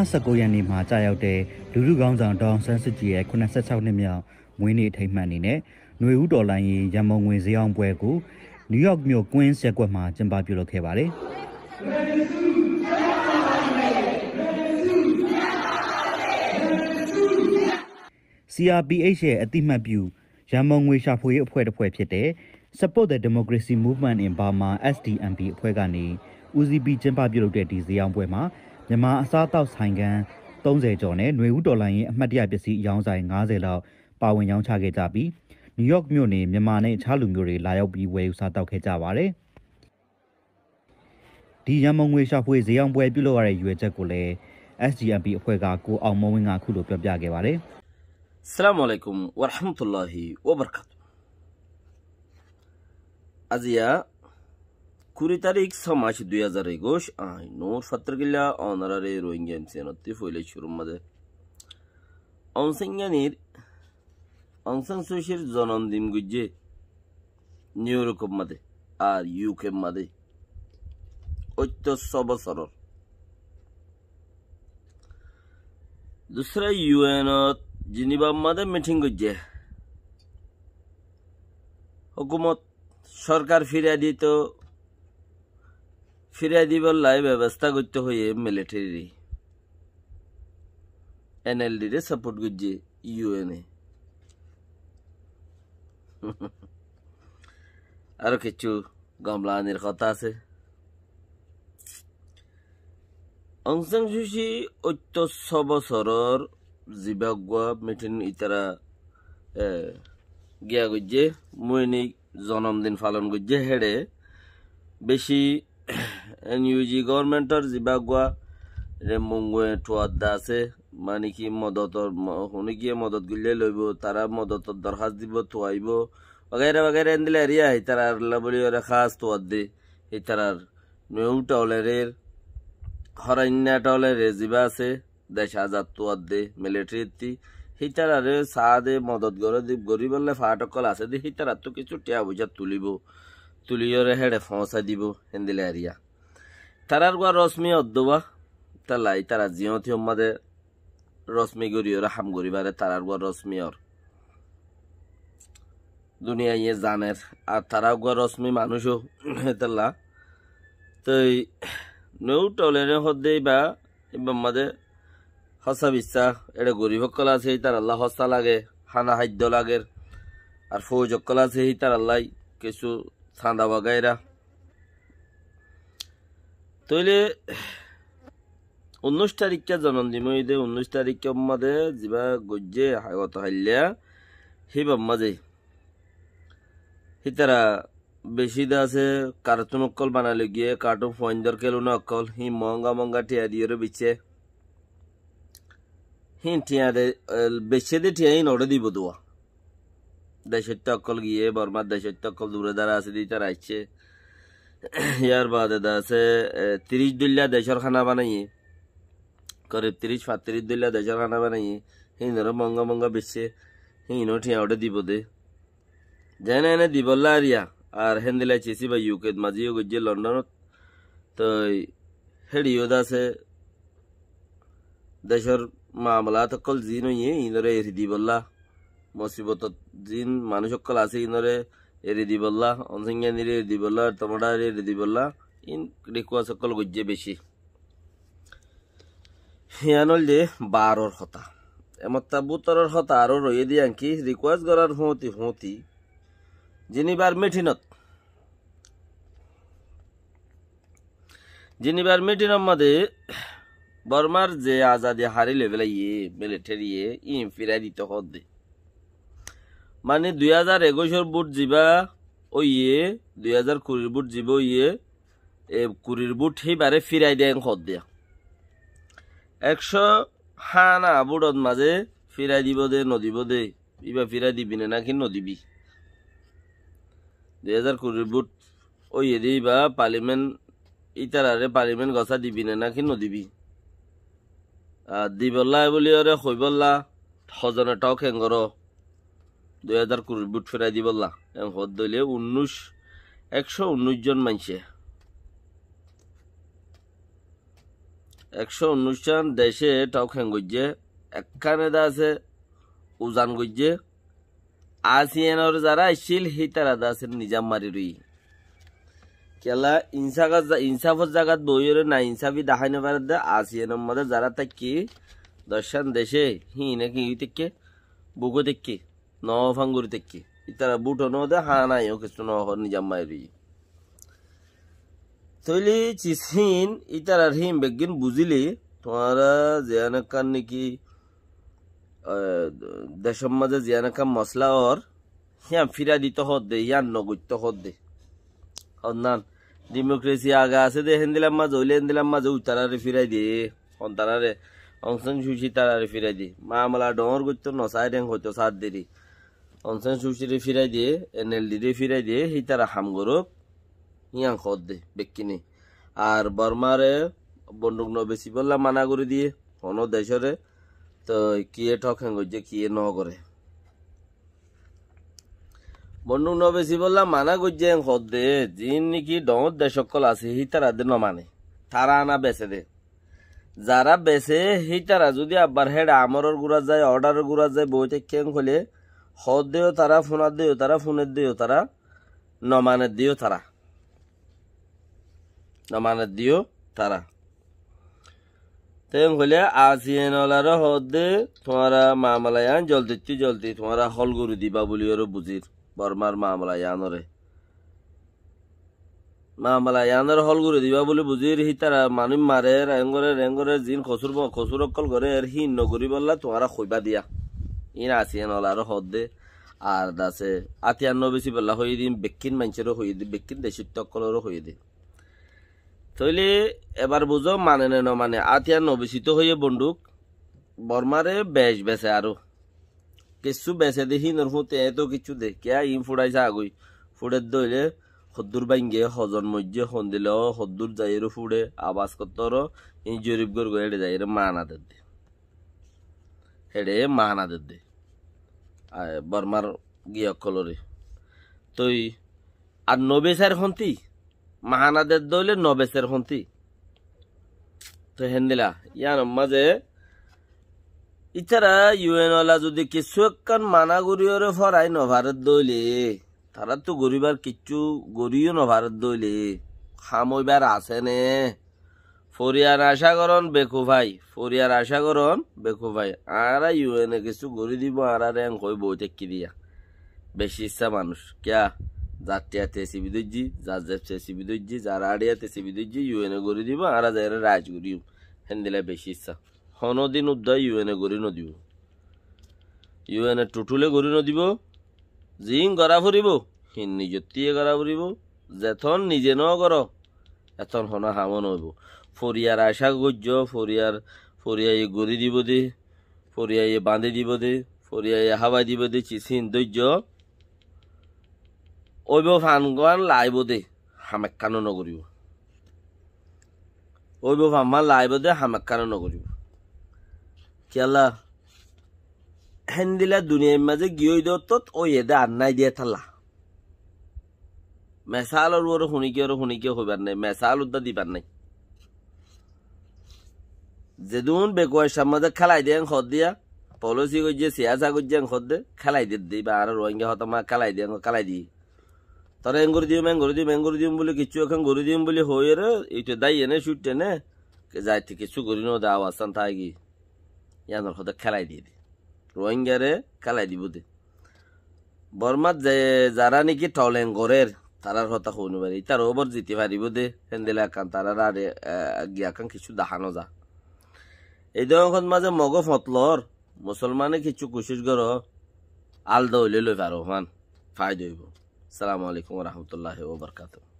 19ရက်နေ့မှာကြာရောက်တဲ့လူထုခေါင်းဆောင်ဒေါအောင်ဆန်းစုကြည်ရဲ့86နှစ်မြောက်မွေးနေ့အထိမ်းအမှတ်အနေနဲ့ຫນွေဦးတော်လိုင်းရေးရန်မုံငွေဈေးအောင်ပွဲကိုနယူးယောက်မြို့ကွင်းရက်ကွက်မှာကျင်းပပြုလုပ်ခဲ့ပါတယ်။ CRPH ရဲ့အတိမတ်ပြုရန်မုံငွေရှာဖွေရေးအဖွဲ့တစ်ဖွဲ့ဖြစ်တဲ့ Support the Democracy Movement in Burma SDMB အဖွဲ့ကနေဦးစီးပြီးကျင်းပပြုလုပ်တဲ့ဒီဈေးအောင်ပွဲမှာမြန်မာအစားအသောက်ဆိုင်ခန်း30ကျော်နဲ့ຫນွေဦးတော်လိုင်းရေးအမှတ်တရပစ္စည်းအယောင်းဆိုင်90လောက်ပါဝင်ရောင်းချခဲ့ကြပြီးနယူးယောက်မြို့နေမြန်မာနဲ့အခြားလူမျိုးတွေလာရောက်ပြီးဝယ်ယူစားတောက်ခဲ့ကြပါတယ်။ဒီရန်မုံငွေရှာဖွေဈေးအောင်ပွဲပြုလုပ်ရတဲ့ရွေးချက်ကိုလည်း SDMB အဖွဲ့ကကိုအောင်မဝင်းကခုလိုပြောပြခဲ့ပါတယ်။ Assalamu alaikum wa rahmatullahi wa barakatuh. Azia Kuri tarik March 2021 Noor Fatrgilla honorary Rohingya MCNatti foile şurumade. Onsenganir Onsan Sushir Zonondim Gujje New York made R UK made Otto Sobosor Dusra UN Geneva made meeting Gujje Hukumot সরকার ফিরিয়ে দিবার লাই ব্যবস্থা করতে হয়ে military NLD রে support করছে ইউএনএ আর কিছু গামলানের কথা আছে অং সান সু চি ৮০ বছরের জিবাগুয়া মিটিং ইতারা গিয়া গজে মুইনি জন্মদিন পালন করছে হেডে বেশি এনইউজি গভর্নমেন্টর জিবাগুয়া রেমুঙ্গে ঠোয়াদা আছে মানে কি মদতর হুনি গিয়ে মদত গুলিয়ে লইব তারা মদতর দরখাস্ত দিব তোয়াইব বগেরা বগেরা এন্দিলে এরিয়া তারা লাবলি ওরা খাস তোয়াদ দে এই তারার নিউ টাউলের হরাইন্না টাউলের জিবা আছে দেশ আজাদ তোয়াদ দে মিলিটারিতি হিতারে সাদে মদত গরে দিব গরিবলে ফাটকল আছে দি হিতারা তো কিছু টিয়া বুঝা তুলিব তুলিয়রে হেডে ফসা দিব হেন্দিলে এরিয়া তারার গা রশ্মি অদ্দবা তালাই তারা জিয়তি আমাদে রশ্মি গরিয়রে হাম গরিবারে তারার গা রশ্মি অর দুনিয়া ইয়ে জানের আর তারা গা রশ্মি মানুষও হেতাল্লা তো নৌ টলেনে হদ্দেই বা আমাদের হসা বিশ্বাস এটা গরিব কল আছে তার আল্লাহ হসা লাগে হানা খাদ্য লাগে আর ফৌজ কল আছে তার আল্লাহ কিছু ছান্দা বাগাইরা তইলে 19 তারিখে জন্মদিন হইদে 19 তারিখে আমাদের জিবা গজ্জে হাগত হাইলিয়া হিবাম মাঝে হিতারা বেশি দা আছে কার্টুন অকল বানালে গিয়ে কার্টুন ফয়েন্দর কেলুন অকল হি মহঙ্গা মহঙ্গা টিয়া দিয়ে বিছে হিন্টিয়ারে বেশি দে টিয়া নড়ে দিব দোয়া দেশের অকল গিয়ে বর্মার দেশের অকল দূরে দ্বারা আছে দি তার আইছে ইয়ার বাদে আছে 30 দিল্লা দেশের খানা বানাইয়ে করিব 30-35 দিল্লা দেশের খানা বানাইয়ে হিন্দর মহঙ্গা মহঙ্গা বেশি হিনো টিয়া ওটা দিব দে জানে এনে দিবল্লা আরিয়া আর হেন্দিলা চেসি বা ইউকে মাঝিও গজ্জে লন্ডনত তো হেডিও আছে দেশের মামলা তকল জিন হইয়ে ইনরে এরি দিবল্লা মুসিবত জিন মানুষ সকল আছে ইনরে এরি দিবল্লা অনসিংয়ানিরে এরি দিবল্লা তোমরা এরি দিবল্লা ইন রিকোয়া সকল গজ্জে বেশি হিয়ানল যে 12 হতা এমতা 12 হতা আরো রয়ে দিয়াঙ্কি রিকোয়েস্ট করার হতি জিনিবার মিটিনের মধ্যে বর্মার যে আজাদি হারি লেভেল ইয়ে মিলিটারি ইয়ে ফিরাই দিতে হদ্দে মানে 2021 বুট জিবা ও ইয়ে 2020 বুট জিব ইয়ে 20 বুট সেইবারে ফিরাই দেয় হদ্দে 100 হানা বুটত মাঝে ফিরাই দিব দে নদিব দে ইবা ফিরাই দিবি না নাকি নদিবি 2020 বুট ও ইয়ে দিবা পার্লিমেন্ট ইতারারে পার্লিমেন্ট গছা দিবি না নাকি নদিবি দিবল্লা বলি ওরে কইবল্লা হজনে টাও খেঙ্গর 2020 বুট ফেরাই দিবল্লা হদ দইলে 119 জন মানছে 100 অনুষ্ঠান দেশে টকহেন গজ্জে একখানে দা আছে উজান গজ্জে আসিয়ানোর যারা আসছিল সেই তারা দা আছে নিজাম মারি রই কেলা ইনসাফর জাগাত বইরে না ইনসাফি দেখাই না পারে দা আসিয়ানোর মধ্যে যারা থাকি দর্শন দেশে হি নাকি ই থেকে বুকো থেকে নফাঙ্গুরি থেকে ইতারা বুটো ন দে হা নাই ও কিছু নহর নিজাম মারি তৈলি চিসিন ইতারার হিম বেগিন বুঝিলি তোমারা জিয়ানাকান নাকি দেশের মাঝে জিয়ানাকান মশলা ওর হিয়াম ফিরা দিতে হত দে ইয়ান নগত্য হত দে হন্নান ডেমোক্রেসি আগা আছে দে হেন্দিলাম মাঝে হইলে হেন্দিলাম মাঝে উতারারে ফিরাই দিয়ে হন্তারারে অংশন সুশি তারারে ফিরাই দিয়ে মামলা ডর করতো নসাই রেং হইতো সাত দেরি অংশন সুশিরে ফিরাই দিয়ে NLD রে ফিরাই দিয়ে সেই তারা হাম গরক ইয়াং খদ দে বেকিনি আর বর্মারে বন্দুক ন বেশি বললা মানা করে দিয়ে কোন দেশরে তো কিয়ে ঠকেন গজে কিয়ে ন করে বন্দুক ন বেশি বললা মানা গজে খদ দে জিন নাকি ডর দেশ সকল আছে হি তারা দে ন মানে তারা আনা বেছে দে যারা বেছে হি তারা যদি আবার হেড আমরর গুড়া যায় অর্ডারের গুড়া যায় বইতে কেন হলে হদ দেও তারা ফোনার দেও তারা ফোনের দেও তারা ন মানে দিও তারা নমানত দিও তারা তেম হলে আসিয়ানলার হদে তোমারা মামলায়ান জলদি তোমারা হল গরু দিবা বলি ওর বুঝির বর্মার মামলায়ানরে মামলায়ানর হল গরু দিবা বলে বুঝির হি তারা মানুষ মারে রেঙ্গরে জিন খসুর অকল করে এর হি নগরী বললা তোমারা খইবা দিয়া ইন আসিয়ানলার হদে আর দাসে আতিয়ান্ন বেশি বললা হয়ে দিন বেকিন মানুষেরও হয়ে দি বেকিন দেশির তকলেরও হয়ে দি তইলে এবার বুঝো মানে ন মানে আতিয়া নবিচিত হয়ে বন্দুক বর্মারে বেশ বেছে আরো কিছু বেছে দেখি নরহুতে এত কিছু দে কে ইম ফুড়াইছে আগুই ফুড়ের দইলে হদ্দুর বাইঙ্গে হজন মজ্জে হন দিল হদ্দুর যাইয়ের ফুড়ে আবাস কতর এই জরিব গর হেডে যাইয়ের মানা দে হেডে মানা দে বর্মার গিয়ে কলরে তই আর নবেসার হন্তি মাহানাদের দইলে নবেসের হন্তি তো হেন্দিলা ইয়ার মাঝে ইতারা UN ওলা যদি কিছু একখান মানা গরিয়রে ফরাই নভারত দইলে তারা তো গরিবার কিচ্ছু গরিও নভারত দইলে খামইবার আছে নে ফরিয়ার আশা করন বেকু ভাই আর UN কিছু গরি দিব আর রেং কই বই টেকি দিয়া বেশি ইচ্ছা মানুষ কিয়া যাত্রিয়াতে সিবিদুজি যাজেপসে সিবিদুজি যারা আড়িয়াতে সিবিদুজি UN গরি দিব আর যারা রাজ গরিও হেন্দিলা বেশি ইচ্ছা হনদিন উদ্দয় UN গরি নদিব UN টুটুলে গরি নদিব জিং গড়া ফুরিব হিন নিজতিয়ে গড়া ফুরিব যেথন নিজে ন কর এথন হনা হামন হইব ফরিয়ার আশা গজ্য ফরিয়াই গরি দিব দে ফরিয়াই বাঁধে দিব দে ফরিয়াই হাওয়াই দিব দে চিসিন দৈর্য ওইব ফানগান লাইব দে হামেকানো নগরিব ওইব ফামা লাইব দে হামেকানো নগরিব কেলা হেন্দিলা দুনিয়ার মাঝে গিয়ে দত ওই এদে আন্নাই দিয়ে থালা মেসালর ওর হুনিকে হইবার নাই মেসাল উদ্দা দিবার নাই যেদুন বেকুয়ার মাঝে খেলাই দিয়ে খদ দিয়া পলিসি গজ্জে সিয়াসা গজ্জে খদ দে খেলাই দিয়ে বা আর রোহিঙ্গা হতামা খেলাই দিয়ে তারা এঙ্গুরি দিম বলে কিছু এখন গরু দিম বলে হয়ে রে এইটা দাই এনে শুটে নে যাইতে কিছু গরি নো দাও আসান থাকি ইয়ানোর হতে খেলাই দিয়ে দি রোহিঙ্গারে খেলাই দিব দে বর্মাত যে যারা নাকি টলেন গরের তারার কথা শুনি পারি তার ওপর জিতে পারিব দে হেন্দিলা কান তারা আরে গিয়াকান কিছু দেখানো যা এই দখন মাঝে মগ ফতলর মুসলমানে কিছু কোশিশ করো আলদা হইলে লই পারো মান ফায়দা হইব। আসসালামু আলাইকুম ওয়া রাহমাতুল্লাহি ওয়া বারাকাতুহু।